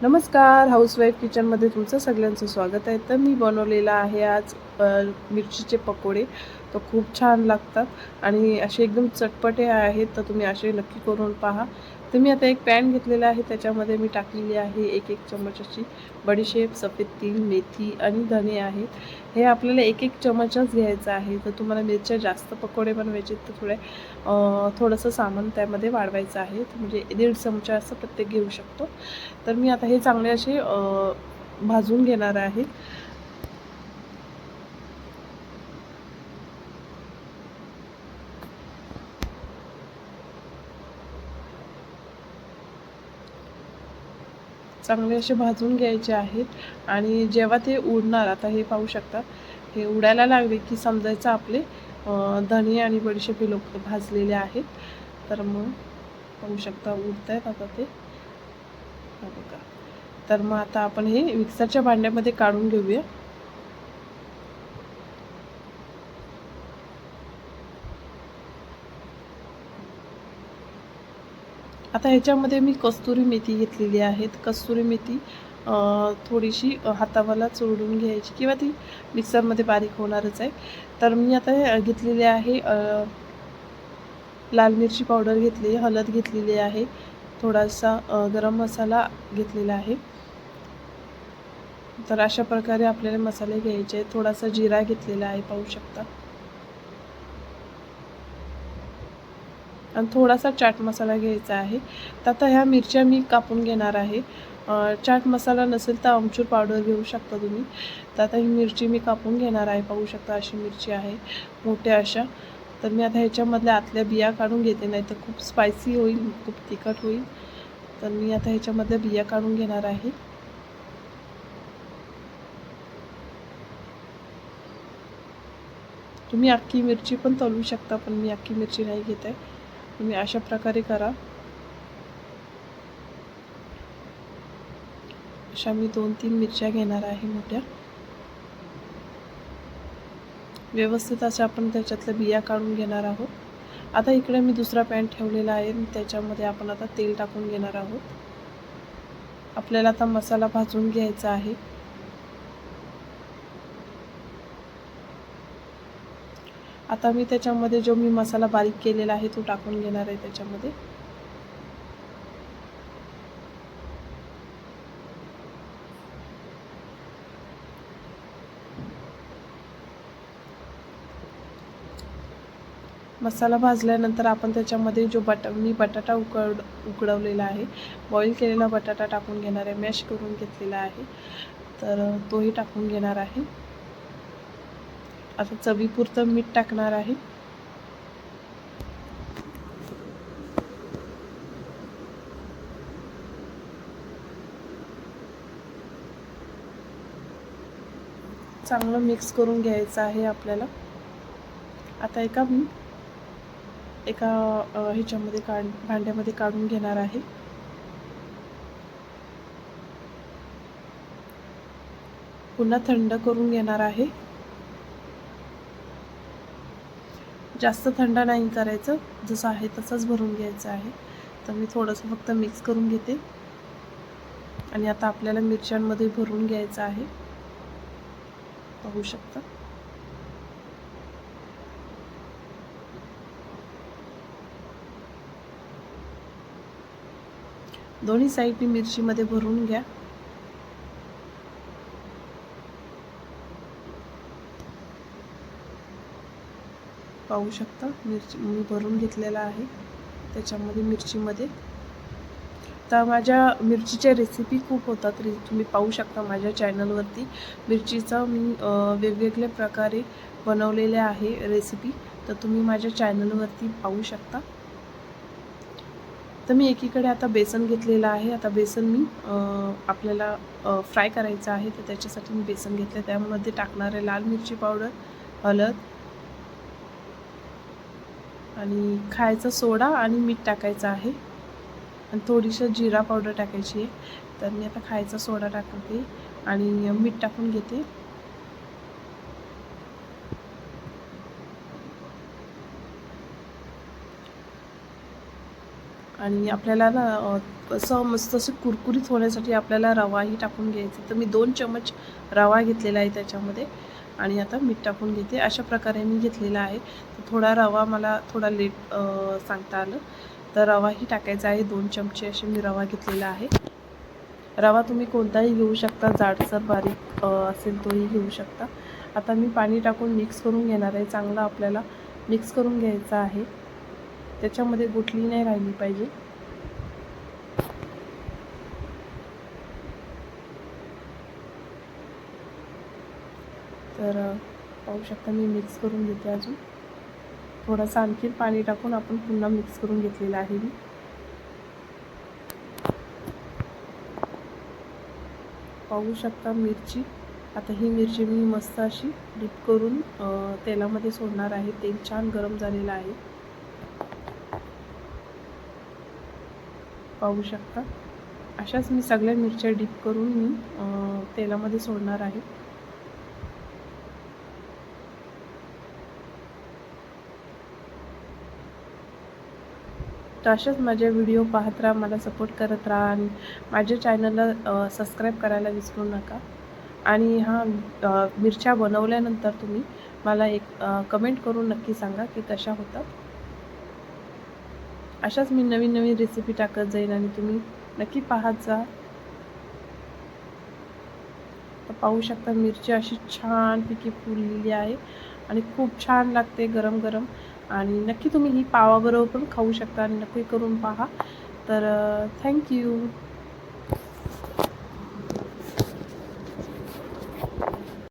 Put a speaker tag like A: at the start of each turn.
A: नमस्कार, हाऊसवाईफ किचनमध्ये तुमचं सगळ्यांचं स्वागत आहे. तर मी बनवलेला आहे आज मिरचीचे पकोडे. तर खूप छान लागतात आणि असे एकदम चटपटे आहेत. तर तुम्ही असे नक्की करून पहा. तर मी आता एक पॅन घेतलेला आहे. त्याच्यामध्ये मी टाकलेली आहे 1-1 चमच अशी बडीशेप, सफेद तीळ, मेथी आणि धणे आहेत. हे आपल्याला 1-1 चमचच घ्यायचं आहे. तर तुम्हाला मिरच्या जास्त पकोडे बनवायचे तर थोडंसं सामान त्यामध्ये वाढवायचं आहे. म्हणजे 1.5 चमचा असं प्रत्येक घेऊ शकतो. तर मी आता हे चांगले असे भाजून घेणार आहे. चांगले असे भाजून घ्यायचे आहेत आणि जेव्हा ते उडणार, आता हे पाहू शकता, हे उडायला लागले की समजायचं आपले धणे आणि बडीशेप हे लोक भाजलेले आहेत. तर मग पाहू शकता उडत आहेत आता ते बघा. तर मग आता आपण हे मिक्सरच्या भांड्यामध्ये काढून घेऊया. आता ह्याच्यामध्ये मी कस्तुरी मेथी घेतलेली आहे. कस्तुरी मेथी थोडीशी हातावाला चोळून घ्यायची किंवा ती मिक्सरमध्ये बारीक होणारच आहे. तर मी आता घेतलेली आहे लाल मिरची पावडर घेतली, हळद घेतलेली आहे, थोडासा गरम मसाला घेतलेला आहे. तर अशा प्रकारे आपल्याला मसाले घ्यायचे आहेत. थोडासा जिरा घेतलेला आहे, पाहू शकता, आणि थोडासा चाट मसाला घ्यायचा आहे. तर आता ह्या मिरच्या मी कापून घेणार आहे. चाट मसाला नसेल तर आमचूर पावडर घेऊ शकता तुम्ही. तर आता ही मिरची मी कापून घेणार आहे, पाहू शकता अशी मिरची आहे मोठ्या अशा. तर मी आता ह्याच्यामधल्या आतल्या बिया काढून घेते, नाही तर खूप स्पायसी होईल, खूप तिखट होईल. तर मी आता ह्याच्यामधल्या बिया काढून घेणार आहे. तुम्ही अख्खी मिरची पण तळू शकता, पण मी अख्खी मिरची नाही घेत आहे. तुम्ही अशा प्रकारे करा. अशा मी 2-3 मिरच्या घेणार आहे मोठ्या. व्यवस्थित अशा आपण त्याच्यातल्या बिया काढून घेणार आहोत. आता इकडे मी दुसरा पॅन ठेवलेला आहे. त्याच्यामध्ये आपण आता तेल टाकून घेणार आहोत. आपल्याला आता मसाला भाजून घ्यायचा आहे. आता मी त्याच्यामध्ये जो मी मसाला बारीक केलेला आहे तो टाकून घेणार आहे त्याच्यामध्ये. मसाला भाजल्यानंतर आपण त्याच्यामध्ये जो मी बटाटा उकडवलेला आहे, बॉईल केलेला बटाटा टाकून घेणार आहे, मॅश करून घेतलेला आहे. तर तोही टाकून घेणार आहे. आता चवीपुरतं मीठ टाकणार आहे. चांगलं मिक्स करून घ्यायचं आहे आपल्याला. आता एका ह्याच्यामध्ये भांड्यामध्ये काढून घेणार आहे. पुन्हा थंड करून घेणार आहे. जास्त थंड नाही करायचं, जसं आहे तसंच भरून घ्यायचं आहे. तर मी थोडंसं फक्त मिक्स करून घेते आणि आता आपल्याला मिरच्यांमध्ये भरून घ्यायचं आहे, पाहू शकता. दोन्ही साईडनी मिरचीमध्ये भरून घ्या. पाहू शकता मिरची मी भरून घेतलेला आहे त्याच्यामध्ये मिरचीमध्ये. तर माझ्या मिरचीच्या रेसिपी खूप होतात. तुम्ही पाहू शकता माझ्या चॅनलवरती मिरचीचा मी वेगवेगळ्या प्रकारे बनवलेले आहे रेसिपी. तर तुम्ही माझ्या चॅनलवरती पाहू शकता. तर मी एकीकडे आता बेसन घेतलेलं आहे. आता बेसन मी आपल्याला फ्राय करायचं आहे, तर त्याच्यासाठी मी बेसन घेतलं. त्यामध्ये टाकणार आहे लाल मिरची पावडर, हळद आणि खायचा सोडा आणि मीठ टाकायचं आहे, आणि थोडीशी जिरा पावडर टाकायची आहे. तर मी आता खायचा सोडा टाकते आणि मीठ टाकून घेते. आणि आपल्याला ना असं मस्त असं कुरकुरीत होण्यासाठी आपल्याला रवाही टाकून घ्यायचा. तर मी 2 चमच रवा घेतलेला आहे त्याच्यामध्ये आणि आता मीठ टाकून घेते. अशा प्रकारे मी घेतलेला आहे. तर थोडा रवा मला थोडा लेट सांगता आलं, तर रवाही टाकायचा आहे. 2 चमचे असे मी रवा घेतलेला आहे. रवा तुम्ही कोणताही घेऊ शकता, जाडसर बारीक असेल तोही घेऊ शकता. आता मी पाणी टाकून मिक्स करून घेणार आहे. चांगलं आपल्याला मिक्स करून घ्यायचं आहे. त्याच्यामध्ये गुठली नाही राहिली पाहिजे. तर पाहू शकता मी मिक्स करून घेते. अजून थोडंसं आणखी पाणी टाकून आपण पुन्हा मिक्स करून घेतलेलं आहे मी. पाहू शकता मिरची. आता ही मिरची मी मस्त अशी डीप करून तेलामध्ये सोडणार आहे. तेल छान गरम झालेलं आहे. पाहू शकता अशाच मी सगळ्या मिरच्या डीप करून मी तेलामध्ये सोडणार आहे. तर अशाच माझे व्हिडिओ पाहत राहा, मला सपोर्ट करत राहा आणि माझ्या चॅनलला सबस्क्राईब करायला विसरू नका. आणि मिरच्या बनवल्यानंतर तुम्ही मला एक कमेंट करून नक्की सांगा की कशा होतात. अशाच मी नवीन नवीन रेसिपी टाकत जाईन आणि तुम्ही नक्की पाहत जा. तर पाहू शकता मिरची अशी छानपैकी फुललेली आहे आणि खूप छान लागते गरम गरम. आणि नक्की तुम्ही ही पावाबरोबर पण खाऊ शकता आणि नक्की करून पहा. तर थँक्यू.